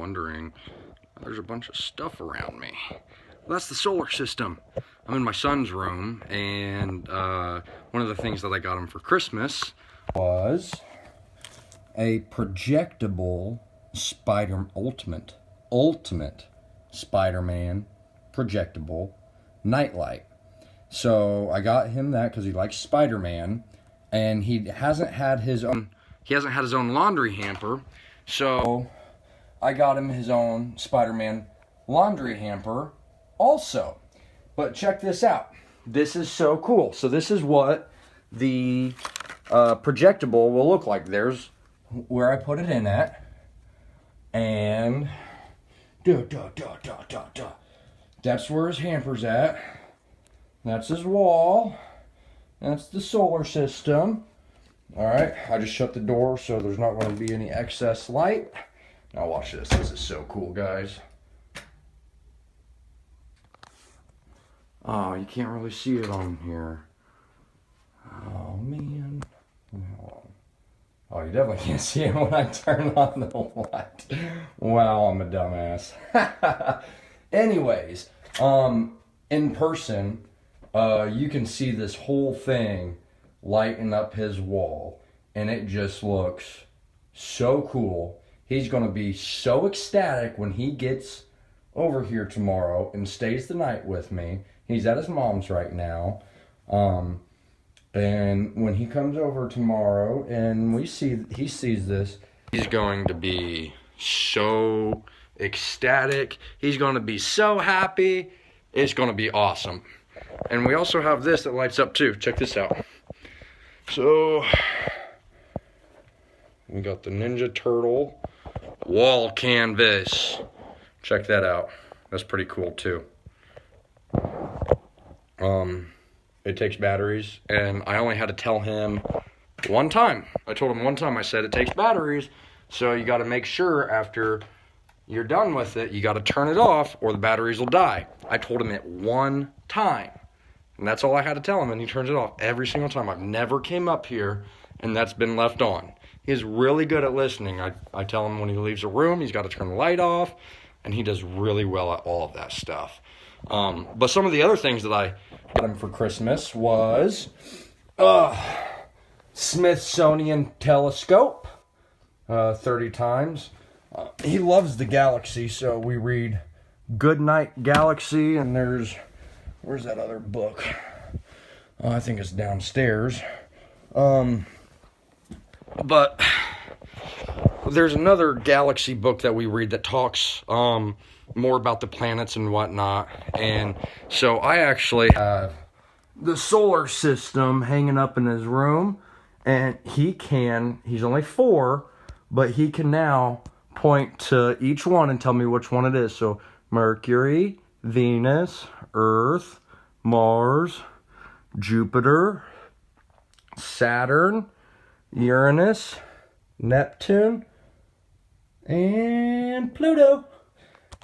wondering, there's a bunch of stuff around me. Well, that's the solar system. I'm in my son's room, and one of the things that I got him for Christmas was a projectable ultimate Spider-Man projectable nightlight. So I got him that because he likes Spider-Man, and he hasn't had his own laundry hamper. So I got him his own Spider-Man laundry hamper also. But check this out. This is so cool. So this is what the projectable will look like. There's where I put it in at. And that's where his hamper's at. That's his wall. That's the solar system. Alright, I just shut the door so there's not going to be any excess light. Now watch this. This is so cool, guys. Oh, you can't really see it on here. Oh, man. Oh, you definitely can't see it when I turn on the light. Wow, I'm a dumbass. Anyways, in person, you can see this whole thing lighting up his wall, and it just looks so cool. He's going to be so ecstatic when he gets over here tomorrow and stays the night with me. He's at his mom's right now. And when he comes over tomorrow and he sees this, he's going to be so ecstatic. He's going to be so happy. It's going to be awesome. And we also have this that lights up too. Check this out. So we got the Ninja Turtle wall canvas. Check that out. That's pretty cool too. It takes batteries, and I only had to tell him one time. I told him one time, I said, it takes batteries, so you got to make sure after you're done with it, you got to turn it off or the batteries will die. I told him it one time, and that's all I had to tell him, and he turns it off every single time. I've never came up here, and that's been left on. He's really good at listening. I tell him when he leaves a room, he's got to turn the light off, and he does really well at all of that stuff. But some of the other things that I got him for Christmas was Smithsonian telescope, 30 times. He loves the galaxy, so we read Goodnight Galaxy, and where's that other book? I think it's downstairs. But there's another galaxy book that we read that talks more about the planets and whatnot. And so I actually have the solar system hanging up in his room, and he's only 4, but he can now point to each one and tell me which one it is. So Mercury, Venus, Earth, Mars, Jupiter, Saturn, Uranus, Neptune, and Pluto.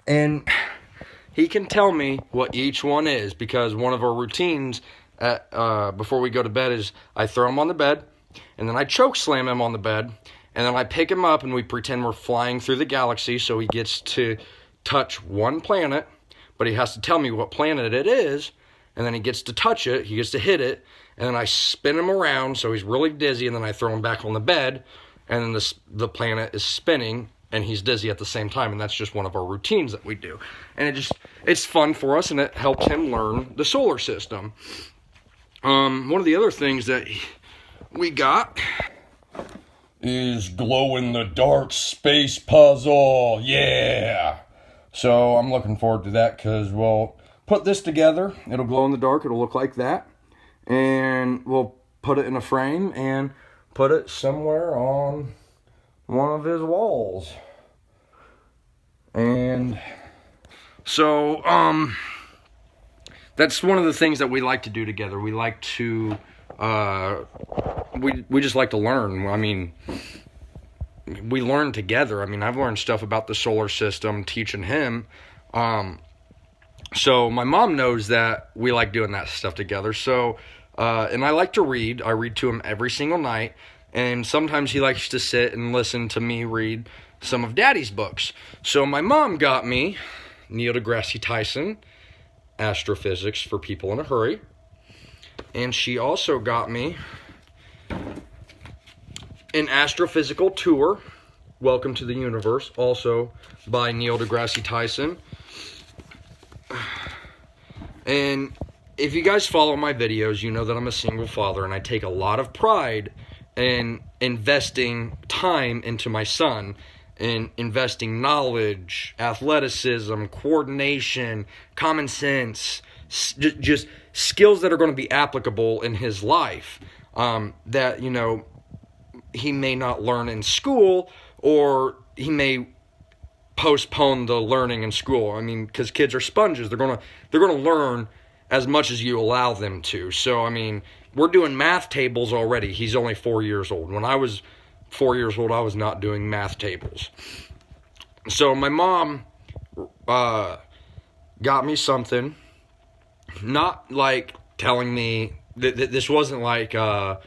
And he can tell me what each one is, because one of our routines before we go to bed is I throw him on the bed, and then I choke slam him on the bed, and then I pick him up and we pretend we're flying through the galaxy, so he gets to touch one planet, but he has to tell me what planet it is, and then he gets to touch it, he gets to hit it, and then I spin him around so he's really dizzy, and then I throw him back on the bed, and then the planet is spinning, and he's dizzy at the same time, and that's just one of our routines that we do. And it's fun for us, and it helps him learn the solar system. One of the other things that we got is glow-in-the-dark space puzzle. Yeah! So I'm looking forward to that, because we'll put this together. It'll glow in the dark. It'll look like that. And we'll put it in a frame and put it somewhere on one of his walls. And so that's one of the things that we like to do together. We like to we just like to learn. I mean, we learn together. I mean, I've learned stuff about the solar system teaching him. So my mom knows that we like doing that stuff together. So and I like to read. I read to him every single night. And sometimes he likes to sit and listen to me read some of Daddy's books. So my mom got me Neil deGrasse Tyson, Astrophysics for People in a Hurry. And she also got me an Astrophysical Tour, Welcome to the Universe, also by Neil deGrasse Tyson. And if you guys follow my videos, you know that I'm a single father, and I take a lot of pride in investing time into my son, in investing knowledge, athleticism, coordination, common sense, just skills that are going to be applicable in his life, that, you know, he may not learn in school, or he may postpone the learning in school. I mean, because kids are sponges. They're gonna learn as much as you allow them to. So, I mean, we're doing math tables already. He's only 4 years old. When I was 4 years old, I was not doing math tables. So my mom got me something, not like telling me that this wasn't like a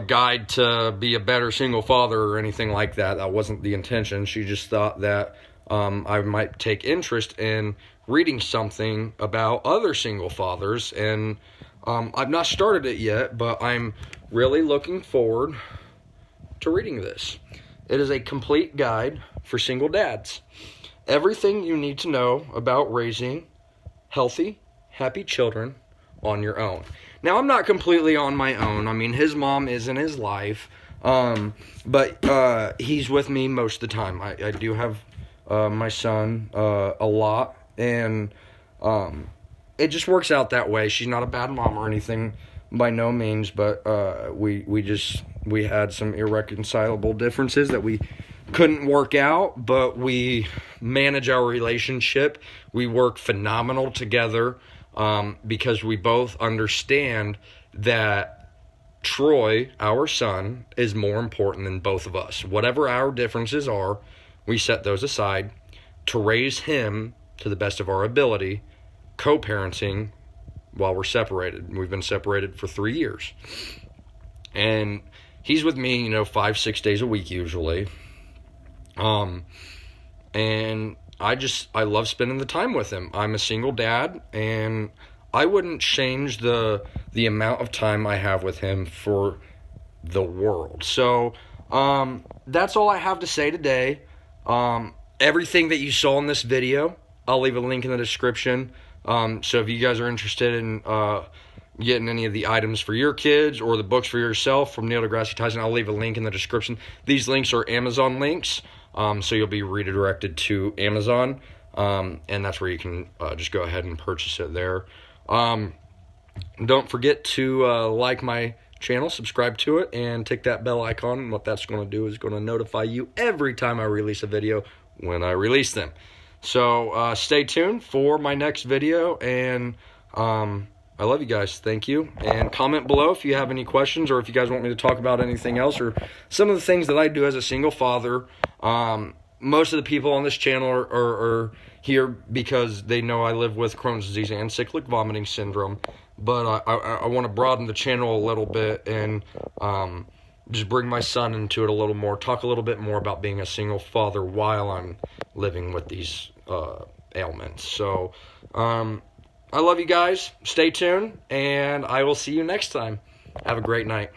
guide to be a better single father or anything like that. That wasn't the intention. She just thought that I might take interest in reading something about other single fathers, and I've not started it yet, but I'm really looking forward to reading this. It is a complete guide for single dads. Everything you need to know about raising healthy, happy children on your own. Now, I'm not completely on my own. I mean, his mom is in his life, but he's with me most of the time. I do have my son a lot, and it just works out that way. She's not a bad mom or anything, by no means, but we had some irreconcilable differences that we couldn't work out, but we manage our relationship. We work phenomenal together, because we both understand that Troy, our son, is more important than both of us. Whatever our differences are, we set those aside to raise him to the best of our ability, co-parenting while we're separated. We've been separated for 3 years. And he's with me, 5-6 days a week usually. And I love spending the time with him. I'm a single dad, and I wouldn't change the amount of time I have with him for the world. So, that's all I have to say today. Everything that you saw in this video, I'll leave a link in the description. So if you guys are interested in getting any of the items for your kids or the books for yourself from Neil deGrasse Tyson, I'll leave a link in the description. These links are Amazon links, so you'll be redirected to Amazon, and that's where you can just go ahead and purchase it there. Don't forget to like my channel, subscribe to it, and tick that bell icon. And what that's going to do is going to notify you every time I release a video when I release them. So stay tuned for my next video, and I love you guys. Thank you. And comment below if you have any questions, or if you guys want me to talk about anything else, or some of the things that I do as a single father. Most of the people on this channel are here because they know I live with Crohn's disease and cyclic vomiting syndrome. But I want to broaden the channel a little bit and just bring my son into it a little more. Talk a little bit more about being a single father while I'm living with these ailments. So, I love you guys. Stay tuned, and I will see you next time. Have a great night.